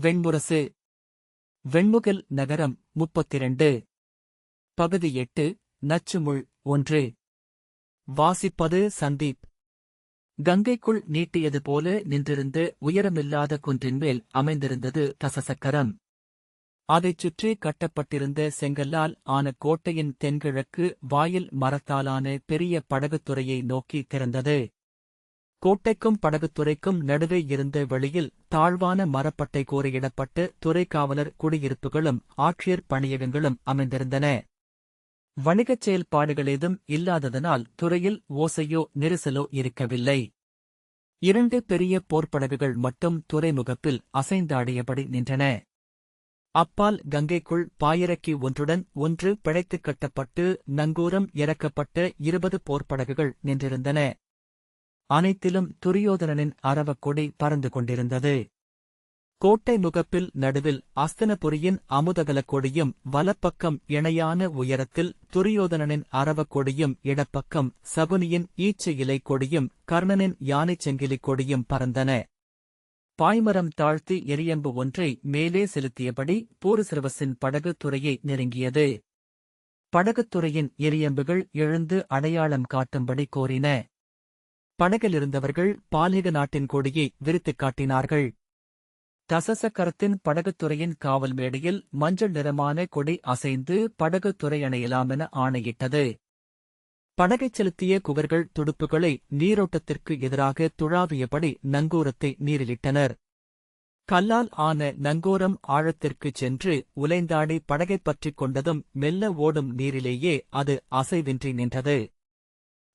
வெண்முரசு. வெண்முகில் நகரம் 32. பகுதி 8. நச்சுமுள் 1. வாசிப்பது சந்தீப். கங்கைக்குள் நீட்டியது போல நின்றிருந்து உயரமில்லாத குன்றின்மேல் அமைந்திருந்தது தசசக்கரம். அதைச் சுற்றி கட்டப்பட்டிருந்த செங்கல்லால் ஆன கோட்டையின் தென்கிழக்கு வாயில் மரத்தாலான பெரிய படகுத்துறையை நோக்கி திறந்தது. கோட்டைக்கும் படகுத்துறைக்கும் நடுவே இருந்த வெளியில் தாழ்வான மரப்பட்டை கூரையிடப்பட்டு துறைக்காவலர் குடியிருப்புகளும் ஆட்சியர் பணியகங்களும் அமைந்திருந்தன. வணிகச் செயல்பாடுகளேதும் இல்லாததனால் துறையில் ஓசையோ நெரிசலோ இருக்கவில்லை. 2 பெரிய போர்ப்படகுகள் மட்டும் துறைமுகப்பில் அசைந்தாடியபடி நின்றன. அப்பால் கங்கைக்குள் பாயிரக்கி ஒன்றுடன் ஒன்று பிழைத்துக் கட்டப்பட்டு நங்கூரம் இறக்கப்பட்ட 20 போர்ப்படகுகள் நின்றிருந்தன. அனைத்திலும் துரியோதனனின் அரவக்கொடி பறந்து கொண்டிருந்தது. கோட்டை முகப்பில் நடுவில் அஸ்தினபுரியின் அமுதகலக் கொடியும் வலப்பக்கம் இணையான உயரத்தில் துரியோதனனின் அரவக்கொடியும் இடப்பக்கம் சகுனியின் ஈச்ச இலை கொடியும் கர்ணனின் யானைச் செங்கிலிக் கொடியும் பறந்தன. பாய்மரம் தாழ்த்தி எரியம்பு ஒன்றை மேலே செலுத்தியபடி பூரிசிரவசின் படகு துறையை நெருங்கியது. படகுத்துறையின் எரியம்புகள் எழுந்து அடையாளம் காட்டும்படி கோரின. படகிலிருந்தவர்கள் பால்ஹிக நாட்டின் கொடியை விரித்துக் காட்டினார்கள். தசசக்கரத்தின் படகுத்துறையின் காவல் மேடையில் மஞ்சள் நிறமான கொடி அசைந்து படகுத்துறை அணையலாமென ஆணையிட்டது. படகைச் செலுத்திய குகர்கள் துடுப்புகளை நீரோட்டத்திற்கு எதிராக துழாவியபடி நங்கூரத்தை நீரிலிட்டனர். கல்லால் ஆன நங்கூரம் ஆழத்திற்குச் சென்று உலைந்தாடி படகைப் பற்றிக் கொண்டதும் மெல்ல ஓடும் நீரிலேயே அது அசைவின்றி நின்றது.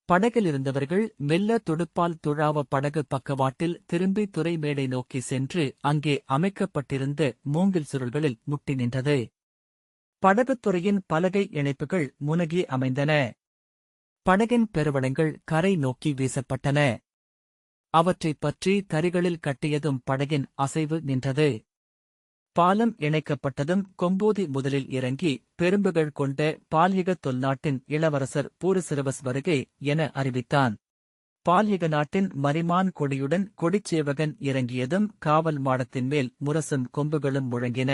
படகிலிருந்தவர்கள் மெல்ல துடுப்பால் துழாவ படகு பக்கவாட்டில் திரும்பி துறைமேடை நோக்கி சென்று அங்கே அமைக்கப்பட்டிருந்த மூங்கில் சுருள்களில் முட்டி நின்றது. படகுத்துறையின் பலகை இணைப்புகள் முனகி அமைந்தன. படகின் பெருவடங்கள் கரை நோக்கி வீசப்பட்டன. அவற்றைப் பற்றி தறிகளில் கட்டியதும் படகின் அசைவு நின்றது. பாலம் இணைக்கப்பட்டதும் கொம்பூதி முதலில் இறங்கி பெரும்புகள் கொண்ட பால்ஹிக தொல்நாட்டின் இளவரசர் பூரிசிரவஸ் வருகை என அறிவித்தான். பால்ஹிக நாட்டின் மரிமான் கொடியுடன் கொடிச்சேவகன் இறங்கியதும் காவல் மாடத்தின் மேல் முரசும் கொம்புகளும் முழங்கின.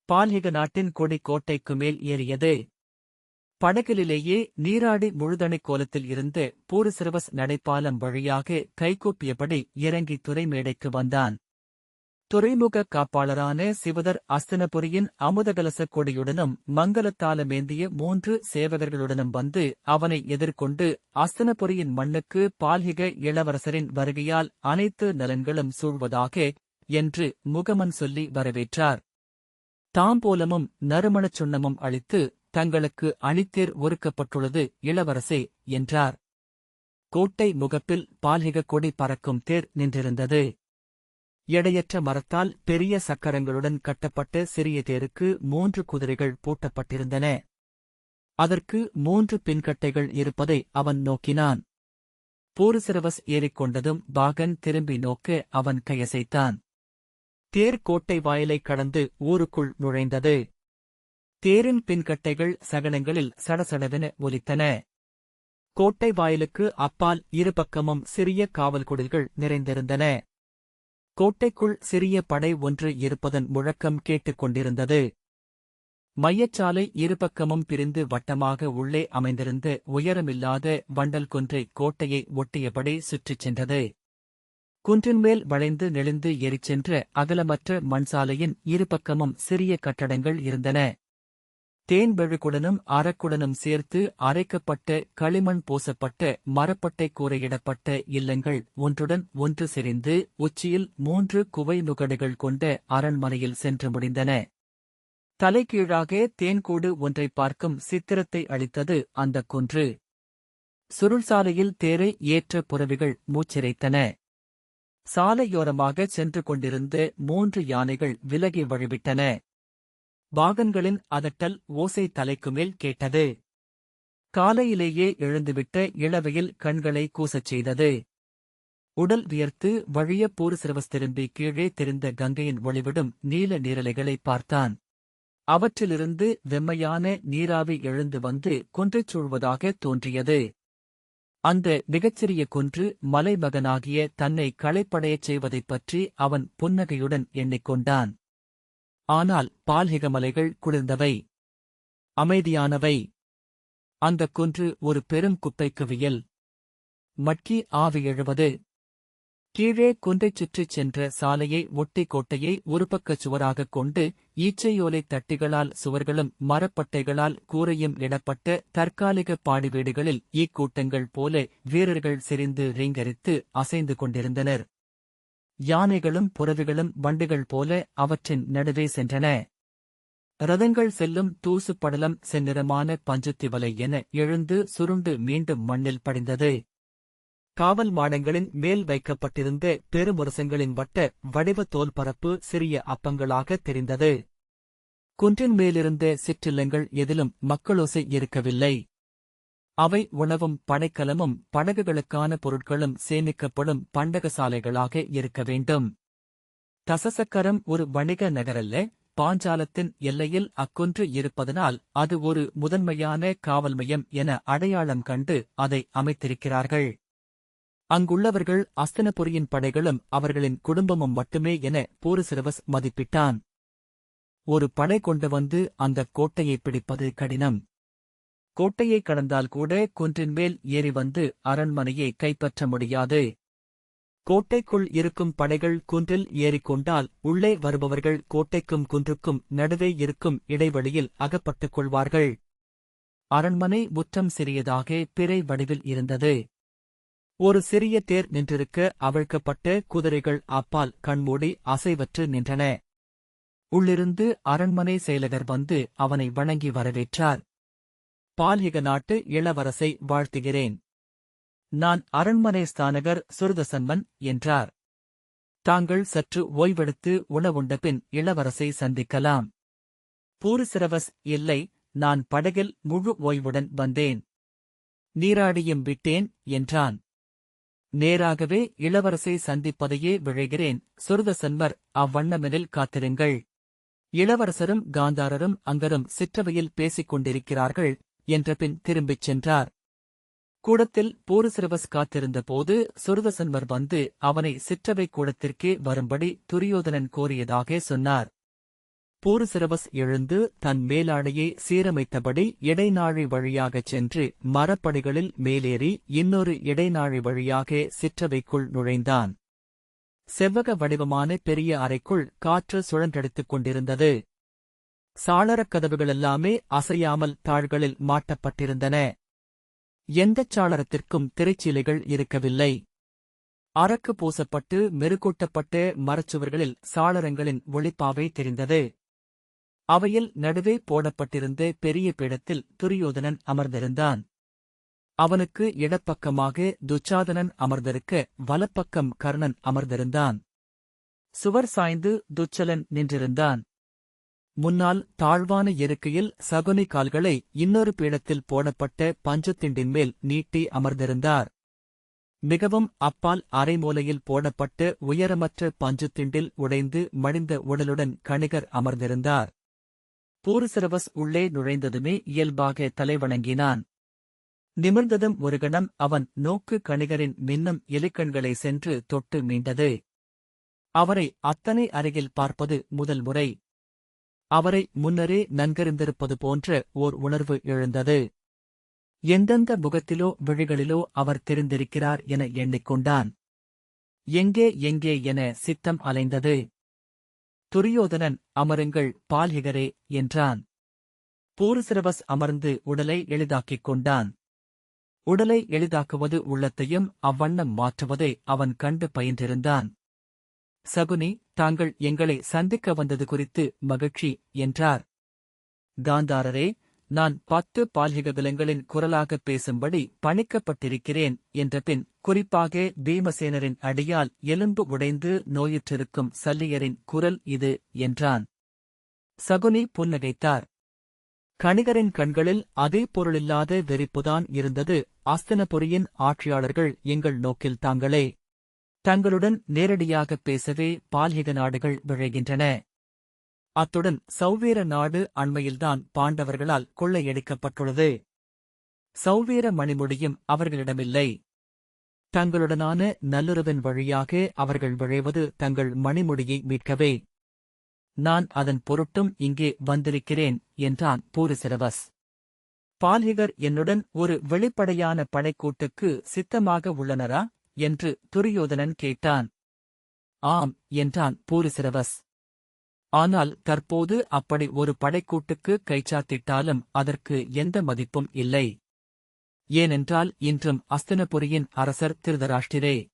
பால்ஹிக நாட்டின் கொடி கோட்டைக்கு மேல் ஏறியது. படகிலேயே நீராடி முழுதணிக் கோலத்தில் இருந்து பூரிசிரவஸ் நடைப்பாலம் வழியாக கைகூப்பியபடி இறங்கி துறைமேடைக்கு வந்தான். துறைமுக காப்பாளரான சிவதர் அஸ்தினபுரியின் அமுதகலசக் கொடியுடனும் மங்கலத்தாலமேந்திய 3 சேவகர்களுடனும் வந்து அவனை எதிர்கொண்டு அஸ்தினபுரியின் மண்ணுக்கு பால்ஹிக இளவரசரின் வருகையால் அனைத்து நலன்களும் சூழ்வதாக என்று முகமன் சொல்லி வரவேற்றார். தாம்போலமும் நறுமணச் சுண்ணமும் அளித்து தங்களுக்கு அணித்தேர் ஒருக்கப்பட்டுள்ளது இளவரசே என்றார். கோட்டை முகப்பில் பால்ஹிக கொடி பறக்கும் தேர் நின்றிருந்தது. எடையற்ற மரத்தால் பெரிய சக்கரங்களுடன் கட்டப்பட்ட சிறிய தேருக்கு 3 குதிரைகள் பூட்டப்பட்டிருந்தன. அதற்கு 3 பின்கட்டைகள் இருப்பதை அவன் நோக்கினான். பூரிசிரவஸ் ஏறிக்கொண்டதும் பாகன் திரும்பி நோக்க அவன் கையசைத்தான். தேர் கோட்டை வாயிலைக் கடந்து ஊருக்குள் நுழைந்தது. தேரின் பின்கட்டைகள் சகனங்களில் சடசடவென ஒலித்தன. கோட்டை வாயிலுக்கு அப்பால் இருபக்கமும் சிறிய காவல் குடில்கள் நிறைந்திருந்தன. கோட்டைக்குள் சிறிய படை ஒன்று இருப்பதன் முழக்கம் கேட்டுக் கொண்டிருந்தது. மையச்சாலை இருபக்கமும் பிரிந்து வட்டமாக உள்ளே அமைந்திருந்த உயரமில்லாத வண்டல் குன்றை கோட்டையை ஒட்டியபடி சுற்றிச் சென்றது. குன்றின்மேல் வளைந்து நெளிந்து ஏறிச் சென்ற அகலமற்ற மண்சாலையின் இருபக்கமும் சிறிய கட்டடங்கள் இருந்தன. தேன்பெழுக்குடனும் அரக்குடனும் சேர்த்து அரைக்கப்பட்ட களிமண் பூசப்பட்ட மரப்பட்டை கூரையிடப்பட்ட இல்லங்கள் ஒன்றுடன் ஒன்று செறிந்து உச்சியில் 3 குவை முகடுகள் கொண்ட அரண்மனையில் சென்று முடிந்தன. தலைகீழாக தேன்கூடு ஒன்றைப் பார்க்கும் சித்திரத்தை அளித்தது அந்தக் குன்று. சுருள்சாலையில் தேரை ஏற்ற புறவிகள் மூச்சிரைத்தன. சாலையோரமாகச் சென்று கொண்டிருந்த 3 யானைகள் விலகி வழிவிட்டன. பாகன்களின் அதட்டல் ஓசை தலைக்குமேல் கேட்டது. காலையிலேயே எழுந்துவிட்ட இளவையில் கண்களை கூசச் செய்தது. உடல் வியர்த்து வழிய பூரிசிரவஸ் திரும்பி கீழே தெரிந்த கங்கையின் ஒளிவிடும் நீல நீரலைகளை பார்த்தான். அவற்றிலிருந்து வெம்மையான நீராவி எழுந்து வந்து குன்றைச் சூழ்வதாக தோன்றியது. அந்த மிகச்சிறிய குன்று மலைமகனாகிய தன்னை களைப்படையச் செய்வதைப் பற்றி அவன் புன்னகையுடன் எண்ணிக்கொண்டான். ஆனால் பால்ஹிக மலைகள் குளிர்ந்தவை, அமைதியானவை. அந்தக் குன்று ஒரு பெரும் குப்பைக் குவியல். மட்கி ஆவி எழுவது. கீழே குன்றைச் சுற்றிச் சென்ற சாலையை ஒட்டி கோட்டையை ஒருபக்கச் சுவராகக் கொண்டு ஈச்சையோலைத் தட்டிகளால் சுவர்களும் மரப்பட்டைகளால் கூரையும் இடப்பட்ட தற்காலிக பாடி வீடுகளில் ஈக்கூட்டங்கள் போல வீரர்கள் செறிந்து ரீங்கரித்து அசைந்து கொண்டிருந்தனர். யானைகளும் புறவிகளும் வண்டுகள் போல அவற்றின் நடுவே சென்றன. ரதங்கள் செல்லும் தூசு படலம் செந்நிறமான பஞ்சுத்திவலை என எழுந்து சுருண்டு மீண்டும் மண்ணில் படிந்தது. காவல் மாடங்களின் மேல் வைக்கப்பட்டிருந்த பெருமுரசங்களின் வட்ட வடிவ தோல்பரப்பு சிறிய அப்பங்களாக தெரிந்தது. குன்றின் மேலிருந்த சிற்றில்லங்கள் எதிலும் மக்களோசை இருக்கவில்லை. அவை உணவும் படைக்கலமும் படகுகளுக்கான பொருட்களும் சேமிக்கப்படும் பண்டகசாலைகளாக இருக்க வேண்டும். தசசக்கரம் ஒரு வணிக நகரல்ல. பாஞ்சாலத்தின் எல்லையில் அக்குன்று இருப்பதனால் அது ஒரு முதன்மையான காவல் மையம் என அடையாளம் கண்டு அதை அமைத்திருக்கிறார்கள். அங்குள்ளவர்கள் அஸ்தினபுரியின் படைகளும் அவர்களின் குடும்பமும் மட்டுமே என பூரிசிரவஸ் மதிப்பிட்டான். ஒரு படை கொண்டு வந்து அந்தக் கோட்டையை பிடிப்பது கடினம். கோட்டையை கடந்தால் கூட குன்றின் மேல் ஏறி வந்து அரண்மனையை கைப்பற்ற முடியாது. கோட்டைக்குள் இருக்கும் படைகள் குன்றில் ஏறிக்கொண்டால் உள்ளே வருபவர்கள் கோட்டைக்கும் குன்றுக்கும் நடுவே இருக்கும் இடைவெளியில் அகப்பட்டுக் கொள்வார்கள். அரண்மனை முற்றம் சிறியதாக பிறை வடிவில் இருந்தது. ஒரு சிறிய தேர் நின்றிருக்க அவிழ்க்கப்பட்ட குதிரைகள் அப்பால் கண்மூடி அசைவற்று நின்றன. உள்ளிருந்து அரண்மனை செயலகர் வந்து அவனை வணங்கி வரவேற்றார். பால்ஹிக நாட்டு இளவரசை வாழ்த்துகிறேன். நான் அரண்மனை ஸ்தானகர் சுருதசன்மன் என்றார். தாங்கள் சற்று ஓய்வெடுத்து உணவுண்டபின் இளவரசை சந்திக்கலாம். பூரிசிரவஸ் இல்லை, நான் படகில் முழு ஓய்வுடன் வந்தேன். நீராடியும் விட்டேன் என்றான். நேராகவே இளவரசை சந்திப்பதையே விழைகிறேன். சுருதசன்மர் அவ்வண்ணமெனில் காத்திருங்கள். இளவரசரும் காந்தாரரும் அங்கரும் சிற்றவையில் பேசிக் கொண்டிருக்கிறார்கள் என்றபின் திரும்பிச் சென்றார். கூடத்தில் பூரிசிரவஸ் காத்திருந்தபோது சுருதசன்மர் வந்து அவனை சிற்றவை கூடத்திற்கே வரும்படி துரியோதனன் கோரியதாக சொன்னார். பூரிசிரவஸ் எழுந்து தன் மேலாடையை சீரமைத்தபடி இடைநாழி வழியாகச் சென்று மரப்படிகளில் மேலேறி இன்னொரு இடைநாழி வழியாக சிற்றவைக்குள் நுழைந்தான். செவ்வக வடிவமான பெரிய அறைக்குள் காற்று சுழன்றடித்துக் கொண்டிருந்தது. சாளரக் கதவுகளெல்லாமே அசையாமல் தாள்களில் மாட்டப்பட்டிருந்தன. எந்தச் சாளரத்திற்கும் திரைச்சீலைகள் இருக்கவில்லை. அரக்கு பூசப்பட்டு மெருகூட்டப்பட்ட மரச்சுவர்களில் சாளரங்களின் ஒளிப்பாவை தெரிந்தது. அவையில் நடுவே போடப்பட்டிருந்த பெரிய பீடத்தில் துரியோதனன் அமர்ந்திருந்தான். அவனுக்கு இடப்பக்கமாக துச்சாதனன் அமர்ந்திருக்க வலப்பக்கம் கர்ணன் அமர்ந்திருந்தான். சுவர் சாய்ந்து துச்சலன் நின்றிருந்தான். முன்னால் தாழ்வான இருக்கையில் சகுனி கால்களை இன்னொரு பீடத்தில் போடப்பட்ட பஞ்சுத்திண்டின் மேல் நீட்டி அமர்ந்திருந்தார். மிகவும் அப்பால் அரைமூலையில் போடப்பட்ட உயரமற்ற பஞ்சுத்திண்டில் உடைந்து மடிந்த உடலுடன் கணிகர் அமர்ந்திருந்தார். பூரிசிரவஸ் உள்ளே நுழைந்ததுமே இயல்பாக தலைவணங்கினான். நிமிர்ந்ததும் ஒரு கணம் அவன் நோக்கு கணிகரின் மின்னும் எலிக்கண்களை சென்று தொட்டு மீண்டது. அவரை அத்தனை அருகில் பார்ப்பது முதல் முறை. அவரை முன்னரே நன்கறிந்திருப்பது போன்ற ஓர் உணர்வு எழுந்தது. எந்தெந்த முகத்திலோ விழிகளிலோ அவர் தெரிந்திருக்கிறார் என எண்ணிக்கொண்டான். எங்கே எங்கே என சித்தம் அலைந்தது. துரியோதனன், அமருங்கள் பால்ஹிகரே என்றான். பூரிசிரவஸ் அமர்ந்து உடலை எளிதாக்கிக் கொண்டான். உடலை எளிதாக்குவது உள்ளத்தையும் அவ்வண்ணம் மாற்றுவதை அவன் கண்டு பயின்றிருந்தான். சகுனி, தாங்கள் எங்களை சந்திக்க வந்தது குறித்து மகிழ்ச்சி என்றார். காந்தாரரே, நான் 10 பால்ஹிக விலங்களின் குரலாகப் பேசும்படி பணிக்கப்பட்டிருக்கிறேன் என்றபின் குறிப்பாக பீமசேனரின் அடியால் எலும்பு உடைந்து நோயுற்றிருக்கும் சல்லியரின் குரல் இது என்றான். சகுனி புன்னகைத்தார். கணிகரின் கண்களில் அதே பொருளில்லாத வெறிப்புதான் இருந்தது. அஸ்தினபுரியின் ஆட்சியாளர்கள் எங்கள் நோக்கில் தாங்களே. தங்களுடன் நேரடியாகப் பேசவே பால்ஹிக நாடுகள் விழைகின்றன. அத்துடன் சௌவீர நாடு அண்மையில்தான் பாண்டவர்களால் கொள்ளையடிக்கப்பட்டுள்ளது. சௌவீர மணிமுடியும் அவர்களிடமில்லை. தங்களுடனான நல்லுறவின் வழியாக அவர்கள் விழைவது தங்கள் மணிமுடியை மீட்கவே. நான் அதன் பொருட்டும் இங்கே வந்திருக்கிறேன் என்றான் பூரிசிரவஸ். பால்ஹிகர் என்னுடன் ஒரு வெளிப்படையான படைக்கூட்டுக்கு சித்தமாக உள்ளனரா என்று துரியோதனன் கேட்டான். ஆம் என்றான் பூரிசிரவஸ். ஆனால் தற்போது அப்படி ஒரு படைக்கூட்டுக்கு கைச்சாத்திட்டாலும் அதற்கு எந்த மதிப்பும் இல்லை. ஏனென்றால் இன்றும் அஸ்தினபுரியின் அரசர் திருதராஷ்டிரே.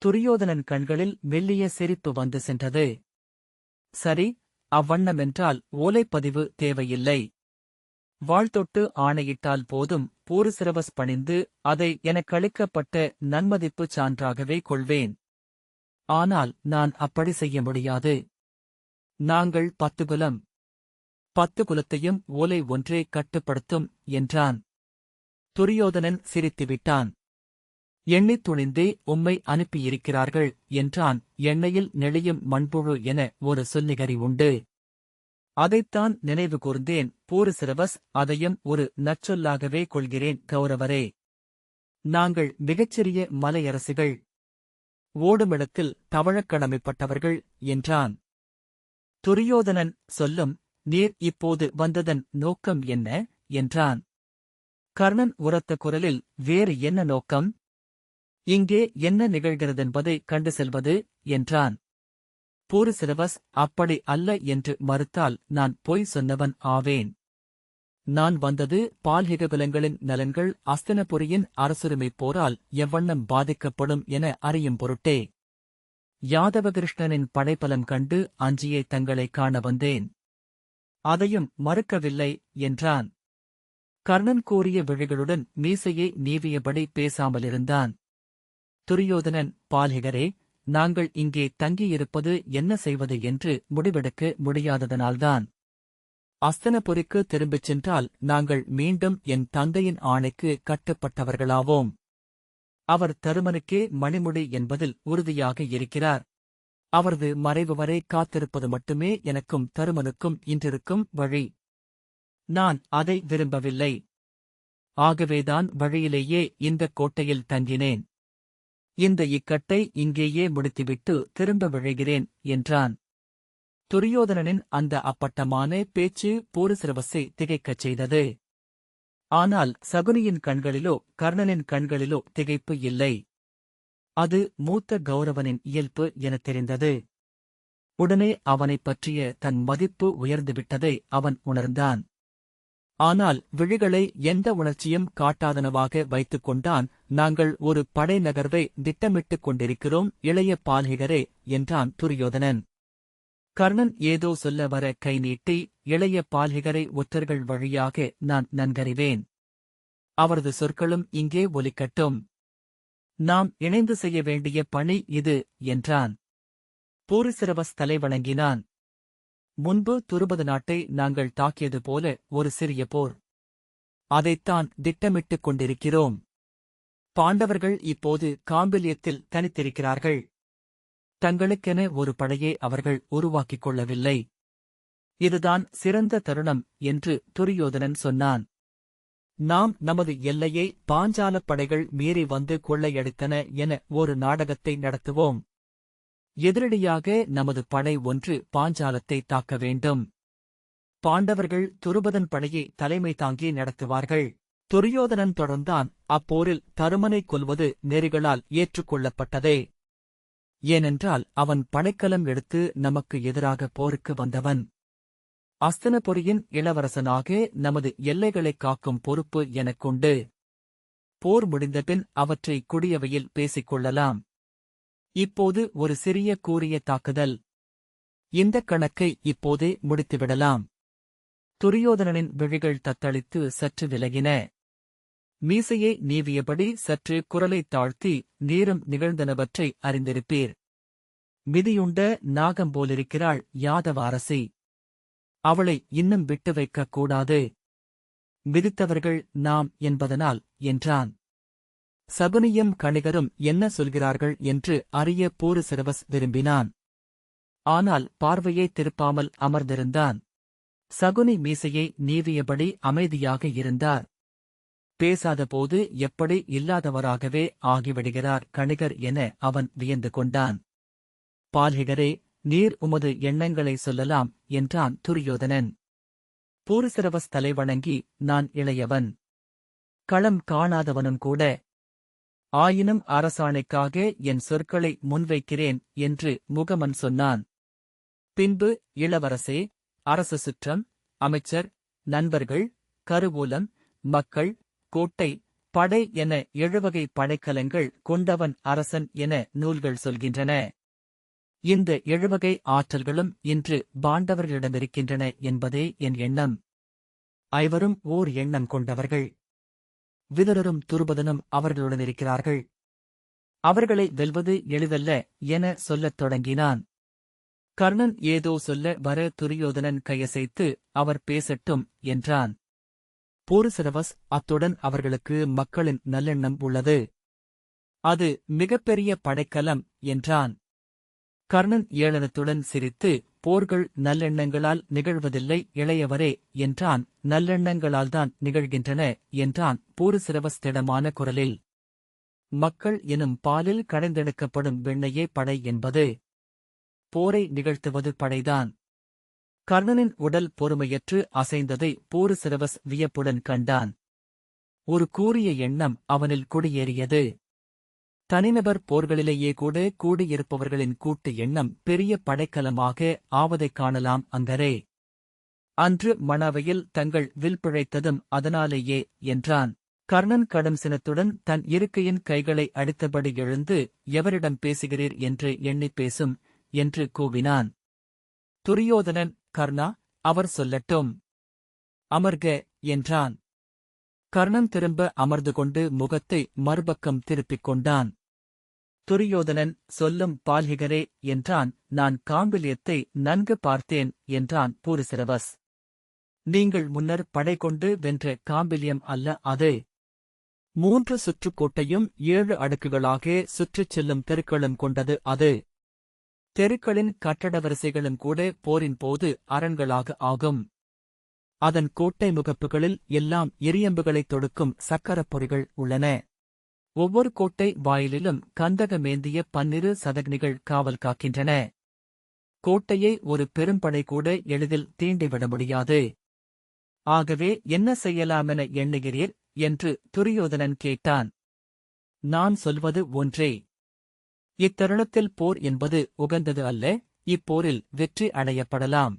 துரியோதனன் கண்களில் மெல்லிய சிரிப்பு வந்து சென்றது. சரி, அவ்வண்ணமென்றால் ஓலைப்பதிவு தேவையில்லை. வாழ்த்தொட்டு ஆணையிட்டால் போதும். பூரிசிரவஸ் பணிந்து அதை எனக்களிக்கப்பட்ட நன்மதிப்புச் சான்றாகவே கொள்வேன். ஆனால் நான் அப்படி செய்ய முடியாது. நாங்கள் 10 குலம். 10 குலத்தையும் ஓலை ஒன்றே கட்டுப்படுத்தும் என்றான். துரியோதனன் சிரித்துவிட்டான். எண்ணித் துணிந்தே உம்மை அனுப்பியிருக்கிறார்கள் என்றான். எண்ணெயில் நெளியும் மண்புழு என ஒரு சொல்லிகரி உண்டு. அதைத்தான் நினைவு கூர்ந்தேன் பூரிசிரவஸ். அதையும் ஒரு நற்சொல்லாகவே கொள்கிறேன் கௌரவரே. நாங்கள் மிகச்சிறிய மலையரசிகள். ஓடுமிடத்தில் தவழக் கடமைப்பட்டவர்கள் என்றான். துரியோதனன் சொல்லும். நீர் இப்போது வந்ததன் நோக்கம் என்ன என்றான். கர்ணன் உரத்த குரலில் வேறு என்ன நோக்கம்? இங்கே என்ன நிகழ்கிறதென்பதை கண்டு செல்வது என்றான். பூரிசிரவஸ் அப்படி அல்ல என்று மறுத்தால் நான் பொய் சொன்னவன் ஆவேன். நான் வந்தது பால்ஹிககுலங்களின் நலன்கள் அஸ்தினபுரியின் அரசுரிமைப் போரால் எவ்வண்ணம் பாதிக்கப்படும் என அறியும் பொருட்டே. யாதவகிருஷ்ணனின் படைபலம் கண்டு அஞ்சியே தங்களை காண வந்தேன். அதையும் மறுக்கவில்லை என்றான். கர்ணன் கூறிய விழிகளுடன் மீசையை நீவியபடி பேசாமலிருந்தான். துரியோதனன், பால்ஹிகரே, நாங்கள் இங்கே தங்கியிருப்பது என்ன செய்வது என்று முடிவெடுக்க முடியாததனால்தான். அஸ்தினபுரிக்கு திரும்பிச் சென்றால் நாங்கள் மீண்டும் என் தந்தையின் ஆணைக்கு கட்டுப்பட்டவர்களாவோம். அவர் தருமனுக்கே மணிமுடி என்பதில் உறுதியாக இருக்கிறார். அவரது மறைவு வரை காத்திருப்பது மட்டுமே எனக்கும் தருமனுக்கும் இன்றிருக்கும் வழி. நான் அதை விரும்பவில்லை. ஆகவேதான் வழியிலேயே இந்தக் கோட்டையில் தங்கினேன். இந்த இக்கட்டை இங்கேயே முடித்துவிட்டு திரும்ப விழைகிறேன் என்றான். துரியோதனனின் அந்த அப்பட்டமான பேச்சு பூரிசிரவஸை திகைக்கச் செய்தது. ஆனால் சகுனியின் கண்களிலோ கர்ணனின் கண்களிலோ திகைப்பு இல்லை. அது மூத்த கௌரவனின் இயல்பு எனத் தெரிந்தது. உடனே அவனைப் பற்றிய தன் மதிப்பு உயர்ந்துவிட்டதை அவன் உணர்ந்தான். ஆனால் விழிகளை எந்த உணர்ச்சியும் காட்டாதனவாக வைத்துக் கொண்டான். நாங்கள் ஒரு படை நகர்வை திட்டமிட்டுக் கொண்டிருக்கிறோம் இளைய பால்ஹிகரே என்றான் துரியோதனன். கர்ணன் ஏதோ சொல்ல வர கை நீட்டி, இளைய பால்ஹிகரை ஒற்றர்கள் வழியாக நான் நன்கறிவேன். அவரது சொற்களும் இங்கே ஒலிக்கட்டும். நாம் இணைந்து செய்ய வேண்டிய பணி இது என்றான். பூரிசிரவஸ் தலை வணங்கினான். முன்பு துருபத நாட்டை நாங்கள் தாக்கியது போல ஒரு சிறிய போர். அதைத்தான் திட்டமிட்டுக் கொண்டிருக்கிறோம். பாண்டவர்கள் இப்போது காம்பிலியத்தில் தனித்திருக்கிறார்கள். தங்களுக்கென ஒரு படையை அவர்கள் உருவாக்கிக் கொள்ளவில்லை. இதுதான் சிறந்த தருணம் என்று துரியோதனன் சொன்னான். நாம் நமது எல்லையை பாஞ்சாலப் படைகள் மீறி வந்து கொள்ளையடித்தன என ஒரு நாடகத்தை நடத்துவோம். எதிரடியாக நமது படை ஒன்று பாஞ்சாலத்தை தாக்க வேண்டும். பாண்டவர்கள் துருபதன் படையை தலைமை தாங்கி நடத்துவார்கள். துரியோதனன் தொடர்ந்தான். அப்போரில் தருமனைக் கொல்வது நெறிகளால் ஏற்றுக்கொள்ளப்பட்டதே. ஏனென்றால் அவன் படைக்கலம் எடுத்து நமக்கு எதிராக போருக்கு வந்தவன். அஸ்தினபுரியின் இளவரசனாக நமது எல்லைகளைக் காக்கும் பொறுப்பு எனக்குண்டு. போர் முடிந்தபின் அவற்றை குடியவையில் பேசிக் கொள்ளலாம். இப்போது ஒரு சிறிய கூரிய தாக்குதல். இந்தக் கணக்கை இப்போதே முடித்துவிடலாம். துரியோதனனின் விழிகள் தத்தளித்து சற்று விலகின. மீசையை நீவியபடி சற்று குரலைத் தாழ்த்தி, நீரும் நிகழ்ந்தனவற்றை அறிந்திருப்பீர். மிதியுண்ட நாகம் போலிருக்கிறாள் யாதவ அரசி. அவளை இன்னும் விட்டு வைக்கக் கூடாது. மிதித்தவர்கள் நாம் என்பதனால் என்றான். சகுனியும் கணிகரும் என்ன சொல்கிறார்கள் என்று அறிய பூரிசிரவஸ் விரும்பினான். ஆனால் பார்வையை திருப்பாமல் அமர்ந்திருந்தான். சகுனி மீசையை நீவியபடி அமைதியாக இருந்தார். பேசாதபோது எப்படி இல்லாதவராகவே ஆகிவிடுகிறார் கணிகர் என அவன் வியந்து கொண்டான். பால்ஹிகரே, நீர் உமது எண்ணங்களை சொல்லலாம் என்றான் துரியோதனன். பூரிசிரவஸ் தலைவணங்கி, நான் இளையவன், களம் காணாதவனும் கூட. ஆயினும் அரசாணைக்காக என் சொற்களை முன்வைக்கிறேன் என்று முகமன் சொன்னான். பின்பு, இளவரசே, அரசு சுற்றம், அமைச்சர், நண்பர்கள், கருவூலம், மக்கள், கோட்டை, படை என 7 வகை படைக்கலங்கள் கொண்டவன் அரசன் என நூல்கள் சொல்கின்றன. இந்த 7 வகை ஆற்றல்களும் இன்று பாண்டவர்களிடமிருக்கின்றன என்பதே என் எண்ணம். ஐவரும் ஓர் எண்ணம் கொண்டவர்கள். விதுரரும் துருபதனும் அவர்களுடனிருக்கிறார்கள். அவர்களை வெல்வது எளிதல்ல என சொல்லத் தொடங்கினான். கர்ணன் ஏதோ சொல்ல வர துரியோதனன் கையசைத்து, அவர் பேசட்டும் என்றான். பூரிசிரவஸ், அத்துடன் அவர்களுக்கு மக்களின் நல்லெண்ணம் உள்ளது. அது மிகப்பெரிய படைக்கலம் என்றான். கர்ணன் ஏளனத்துடன் சிரித்து, போர்கள் நல்லெண்ணங்களால் நிகழ்வதில்லை இளையவரே என்றான். நல்லெண்ணங்களால்தான் நிகழ்கின்றன என்றான் பூரிசிரவஸ் திடமான குரலில். மக்கள் எனும் பாலில் கடைந்தெடுக்கப்படும் வெண்ணையே படை என்பது. போரை நிகழ்த்துவது படைதான். கர்ணனின் உடல் பொறுமையற்று அசைந்ததை பூரிசிரவஸ் வியப்புடன் கண்டான். ஒரு கூரிய எண்ணம் அவனில் குடியேறியது. தனிநபர் போர்களிலேயே கூட கூடியிருப்பவர்களின் கூட்டு எண்ணம் பெரிய படைக்கலமாக ஆவதைக் காணலாம் அங்கரே. அன்று மணவையில் தங்கள் வில் பிழைத்ததும் அதனாலேயே என்றான். கர்ணன் கடும் சினத்துடன் தன் இருக்கையின் கைகளை அடித்தபடி எழுந்து, எவரிடம் பேசுகிறீர் என்று எண்ணிப் பேசும் என்று கூவினான். துரியோதனன், கர்ணா, அவர் சொல்லட்டும். அமர்க என்றான். கர்ணன் திரும்ப அமர்ந்து கொண்டு முகத்தை மறுபக்கம் திருப்பிக் கொண்டான். துரியோதனன், சொல்லும் பால்ஹிகரே என்றான். நான் காம்பிலியத்தை நன்கு பார்த்தேன் என்றான் பூரிசிரவஸ். நீங்கள் முன்னர் படை கொண்டு வென்ற காம்பிலியம் அல்ல அது. 3 சுற்றுக்கோட்டையும் 7 அடுக்குகளாக சுற்றிச் செல்லும் தெருக்களும் கொண்டது அது. தெருக்களின் கட்டட வரிசைகளும் கூட போரின் போது அரண்களாக ஆகும். அதன் கோட்டை முகப்புகளில் எல்லாம் எரியம்புகளைத் தொடுக்கும் சக்கரப் பொறிகள் உள்ளன. ஒவ்வொரு கோட்டை வாயிலிலும் கந்தகமேந்திய 12 சதக்னிகள் காவல் காக்கின்றன. கோட்டையை ஒரு பெரும்படை கூட எளிதில் தீண்டிவிட முடியாது. ஆகவே என்ன செய்யலாமென எண்ணுகிறீர் என்று துரியோதனன் கேட்டான். நான் சொல்வது ஒன்றே. இத்தருணத்தில் போர் என்பது உகந்தது அல்ல. இப்போரில் வெற்றி அடையப்படலாம்.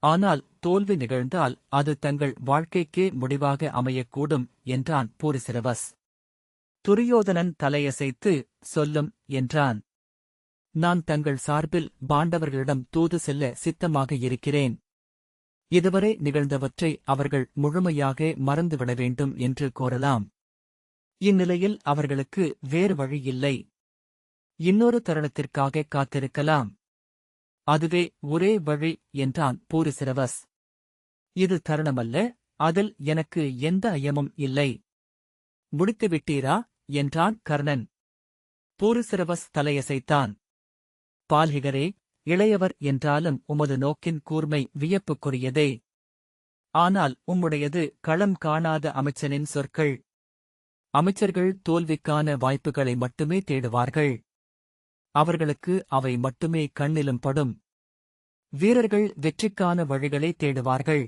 ஆனால் தோல்வி நிகழ்ந்தால் அது தங்கள் வாழ்க்கைக்கே முடிவாக அமையக்கூடும் என்றான் பூரிசிரவஸ். துரியோதனன் தலையசைத்து, சொல்லும் என்றான். நான் தங்கள் சார்பில் பாண்டவர்களிடம் தூது செல்ல சித்தமாக இருக்கிறேன். இதுவரை நிகழ்ந்தவற்றை அவர்கள் முழுமையாக மறந்துவிட வேண்டும் என்று கோரலாம். இந்நிலையில் அவர்களுக்கு வேறு வழி இல்லை. இன்னொரு தருணத்திற்காக காத்திருக்கலாம். அதுவே ஒரே வழி என்றான் பூரிசிரவஸ். இது தருணமல்ல, அதில் எனக்கு எந்த ஐயமும் இல்லை. முடித்துவிட்டீரா என்றான் கர்ணன். பூரிசிரவஸ் தலையசைத்தான். பால்ஹிகரே, இளையவர் என்றாலும் உமது நோக்கின் கூர்மை வியப்புக்குரியதே. ஆனால் உம்முடையது களம் காணாத அமைச்சனின் சொற்கள். அமைச்சர்கள் தோல்விக்கான வாய்ப்புகளை மட்டுமே தேடுவார்கள். அவர்களுக்கு அவை மட்டுமே கண்ணிலும் படும். வீரர்கள் வெற்றிக்கான வழிகளை தேடுவார்கள்.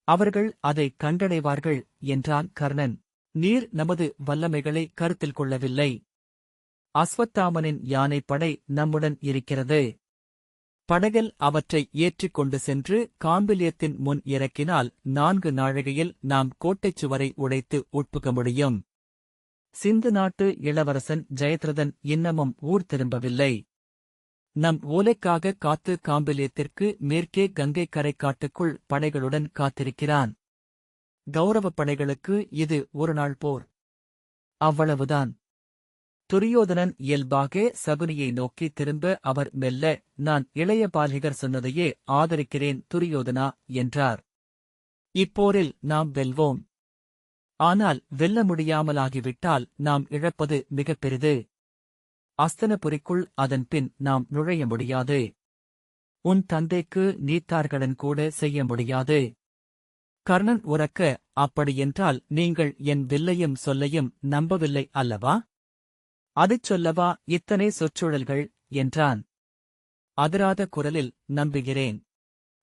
அவர்கள் அதை கண்டடைவார்கள் என்றான் கர்ணன். நீர் நமது வல்லமைகளை கருத்தில் கொள்ளவில்லை. அஸ்வத்தாமனின் யானைப்படை நம்முடன் இருக்கிறது. படகில் அவற்றை ஏற்றிக் கொண்டு சென்று காம்பிலியத்தின் முன் இறக்கினால் 4 நாழிகையில் நாம் கோட்டைச் சுவரை உடைத்து உட்புக முடியும். சிந்து நாட்டு இளவரசன் ஜெயத்ரதன் இன்னமும் ஊர் திரும்பவில்லை. நம் ஓலைக்காக காத்து காம்பிலியத்திற்கு மேற்கே கங்கை கரைக்காட்டுக்குள் படைகளுடன் காத்திருக்கிறான். கௌரவப் படைகளுக்கு இது ஒரு நாள் போர். அவ்வளவுதான். துரியோதனன் இயல்பாக சகுனியை நோக்கி திரும்ப அவர் மெல்ல, நான் இளைய பால்ஹிகர் சொன்னதையே ஆதரிக்கிறேன் துரியோதனா என்றார். இப்போரில் நாம் வெல்வோம். ஆனால் வெல்ல முடியாமலாகிவிட்டால் நாம் இழப்பது மிகப் பெரிது. அஸ்தனபுரிக்குள் அதன் பின் நாம் நுழைய முடியாது. உன் தந்தைக்கு நீத்தார்கடன் கூட செய்ய முடியாது. கர்ணன் உரக்க, அப்படியென்றால் நீங்கள் என் வில்லையும் சொல்லையும் நம்பவில்லை அல்லவா? அதைச் சொல்லவா இத்தனை சொற்றொழல்கள் என்றான். அதிராத குரலில், நம்புகிறேன்.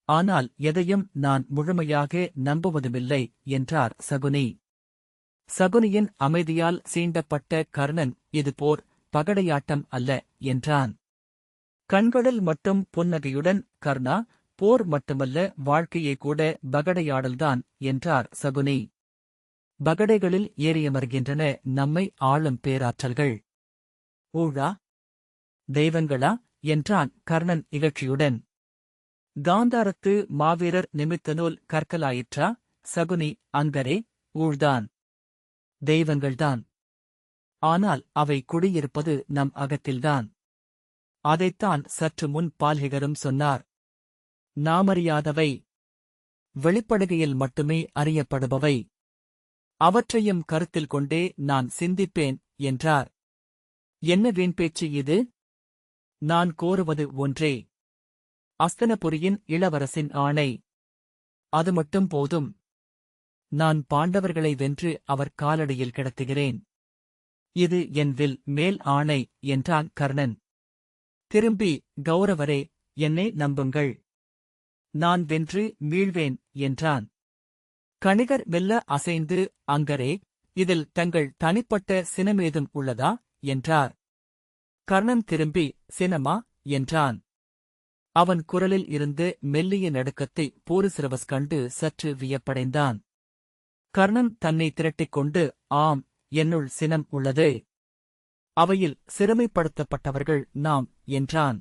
ஆனால் எதையும் நான் முழுமையாக நம்புவதுமில்லை என்றார் சகுனி. சகுனியின் அமைதியால் சீண்டப்பட்ட கர்ணன், இது போர், பகடையாட்டம் அல்ல என்றான். கண்களில் மட்டும் புன்னகையுடன், கர்ணா, போர் மட்டுமல்ல, வாழ்க்கையே கூட பகடையாடல்தான் என்றார் சகுனி. பகடைகளில் ஏறியமர்கின்றன நம்மை ஆளும் பேராற்றல்கள். ஊழா? தெய்வங்களா? என்றான் கர்ணன் இகழ்ச்சியுடன். காந்தாரத்து மாவீரர் நிமித்த நூல் கற்கலாயிற்றா? சகுனி, அங்கரே, ஊழ்தான். தெய்வங்கள்தான். ஆனால் அவை குடியிருப்பது நம் அகத்தில்தான். அதைத்தான் சற்று முன் பால்ஹிகரும் சொன்னார். நாமறியாதவை, வெளிப்படுகையில் மட்டுமே அறியப்படுபவை. அவற்றையும் கருத்தில் கொண்டே நான் சிந்திப்பேன் என்றார். என்ன வீண்பேச்சு இது? நான் கோருவது ஒன்றே. அஸ்தனபுரியின் இளவரசின் ஆணை. அது மட்டும் போதும். நான் பாண்டவர்களை வென்று அவர் காலடியில் கிடத்துகிறேன். இது என் வில் மேல் ஆணை என்றான் கர்ணன். திரும்பி, கௌரவரே, என்னை நம்புங்கள். நான் வென்று மீள்வேன் என்றான். கணிகர் மெல்ல அசைந்து, அங்கரே, இதில் தங்கள் தனிப்பட்ட சினமேதும் உள்ளதா என்றார். கர்ணன் திரும்பி, சினமா என்றான். அவன் குரலில் இருந்து மெல்லிய நடுக்கத்தை போரிசிரவஸ் கண்டு சற்று வியப்படைந்தான். கர்ணன் தன்னை திரட்டிக் கொண்டு, ஆம், என்னுள் சினம் உள்ளது. அவையில் சிறுமைப்படுத்தப்பட்டவர்கள் நாம் என்றான்.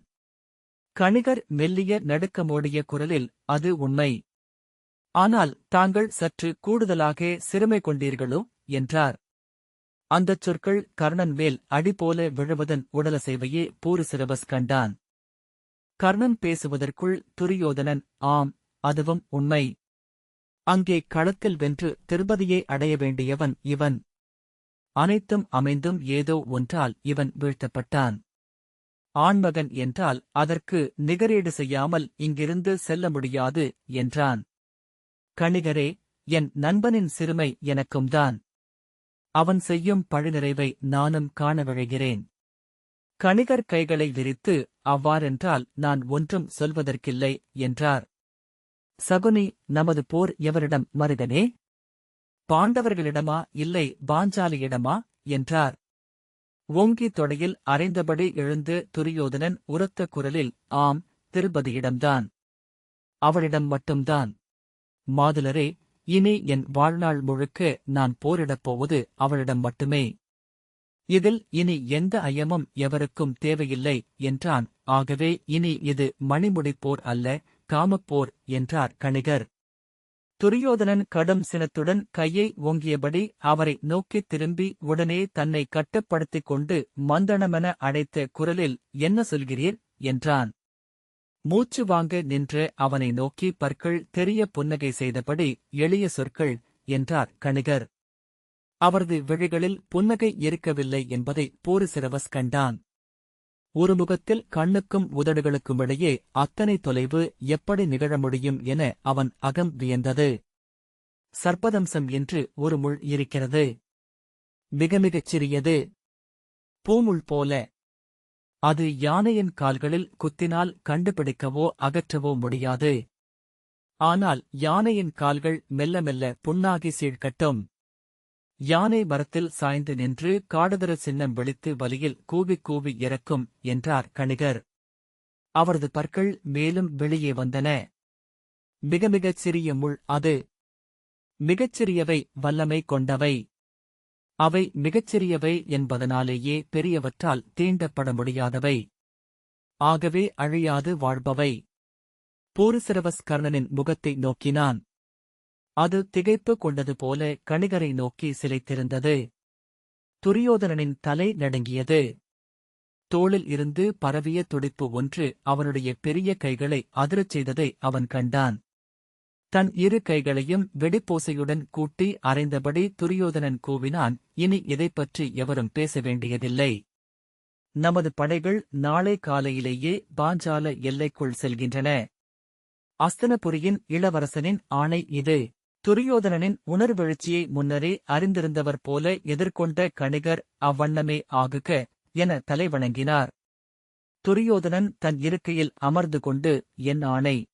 கணிகர் மெல்லிய நடுக்கமோடிய குரலில், அது உண்மை. ஆனால் தாங்கள் சற்று கூடுதலாக சிறுமை கொண்டீர்களோ என்றார். அந்தச் சொற்கள் கர்ணன் மேல் அடிபோல விழுவதன் உடலசைவையே போரிசிரவஸ் கண்டான். கர்ணன் பேசுவதற்குள் துரியோதனன், ஆம், அதுவும் உண்மை. அங்கே களத்தில் வென்று திருப்பதியை அடைய வேண்டியவன் இவன். அனைத்தும் அமைந்தும் ஏதோ ஒன்றால் இவன் வீழ்த்தப்பட்டான். ஆண்மகன் என்றால் அதற்கு நிகரீடு செய்யாமல் இங்கிருந்து செல்ல முடியாது என்றான். கணிகரே, என் நண்பனின் சிறுமை எனக்கும்தான். அவன் செய்யும் பழிநிறைவை நானும் காண விழைகிறேன். கணிகர் கைகளை விரித்து, அவ்வாறென்றால் நான் ஒன்றும் சொல்வதற்கில்லை என்றார். சகுனி, நமது போர் எவரிடம் மருகனே? பாண்டவர்களிடமா இல்லை பாஞ்சாலியிடமா என்றார். ஓங்கி தொடையில் அரைந்தபடி எழுந்து துரியோதனன் உரத்த குரலில், ஆம், திருப்பதியிடம்தான். அவளிடம் மட்டும்தான். மாதுலரே, இனி என் வாழ்நாள் முழுக்க நான் போரிடப் போவது அவளிடம் மட்டுமே. இதில் இனி எந்த ஐயமும் எவருக்கும் தேவையில்லை என்றான். ஆகவே இனி இது மணிமுடிப்போர் அல்ல, காமப்போர் என்றார் கணிகர். துரியோதனன் கடும் சினத்துடன் கையை ஓங்கியபடி அவரை நோக்கித் திரும்பி உடனே தன்னை கட்டுப்படுத்திக் கொண்டு மந்தனமென அழைத்த குரலில், என்ன சொல்கிறீர் என்றான். மூச்சு வாங்க நின்ற அவனை நோக்கி பற்கள் தெரிய புன்னகை செய்தபடி, எளிய சொற்கள் என்றார் கணிகர். அவரது விழிகளில் புன்னகை இருக்கவில்லை என்பதை போரிசிரவஸ் கண்டான். ஒரு முகத்தில் கண்ணுக்கும் உதடுகளுக்குமிடையே அத்தனை தொலைவு எப்படி நிகழ முடியும் என அவன் அகம் வியந்தது. சர்ப்பதம்சம் என்று ஒரு முள் இருக்கிறது. மிகமிகச் சிறியது. பூமுள் போல. அது யானையின் கால்களில் குத்தினால் கண்டுபிடிக்கவோ அகற்றவோ முடியாது. ஆனால் யானையின் கால்கள் மெல்ல மெல்ல புண்ணாகி சீழ்கட்டும். யானை மரத்தில் சாய்ந்து நின்று காடுதர சின்னம் வெளித்து வலியில் கூவிக் கூவி இறக்கும் என்றார் கணிகர். அவரது பற்கள் மேலும் வெளியே வந்தன. மிகமிகச் சிறிய முள் அது. மிகச்சிறியவை வல்லமை கொண்டவை. அவை மிகச்சிறியவை என்பதனாலேயே பெரியவற்றால் தீண்டப்பட முடியாதவை. ஆகவே அழியாது வாழ்பவை. போரிசிரவஸ் கர்ணனின் முகத்தை நோக்கினான். அது திகைப்பு கொண்டது போல கணிகரை நோக்கி சிலைத்திருந்தது. துரியோதனனின் தலை நடுங்கியது. தோளில் இருந்து பரவிய துடிப்பு ஒன்று அவனுடைய பெரிய கைகளை அதிரச் செய்ததை அவன் கண்டான். தன் இரு கைகளையும் வெடிப்போசையுடன் கூட்டி அறைந்தபடி துரியோதனன் கூவினான், இனி இதைப்பற்றி எவரும் பேச வேண்டியதில்லை. நமது படைகள் நாளை காலையிலேயே பாஞ்சால எல்லைக்குள் செல்கின்றன. அஸ்தனபுரியின் இளவரசனின் ஆணை இது. துரியோதனனின் உணர்வெழுச்சியை முன்னரே அறிந்திருந்தவர் போல எதிர்கொண்ட கணிகர் அவ்வண்ணமே ஆகுக என தலைவணங்கினார். துரியோதனன் தன் இருக்கையில் அமர்ந்து கொண்டு, என் ஆணை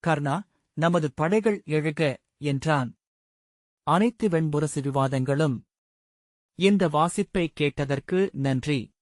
கர்ணா, நமது படைகள் எழுக என்றான். அனைத்து வெண்புரசு விவாதங்களும். இந்த வாசிப்பை கேட்டதற்கு நன்றி.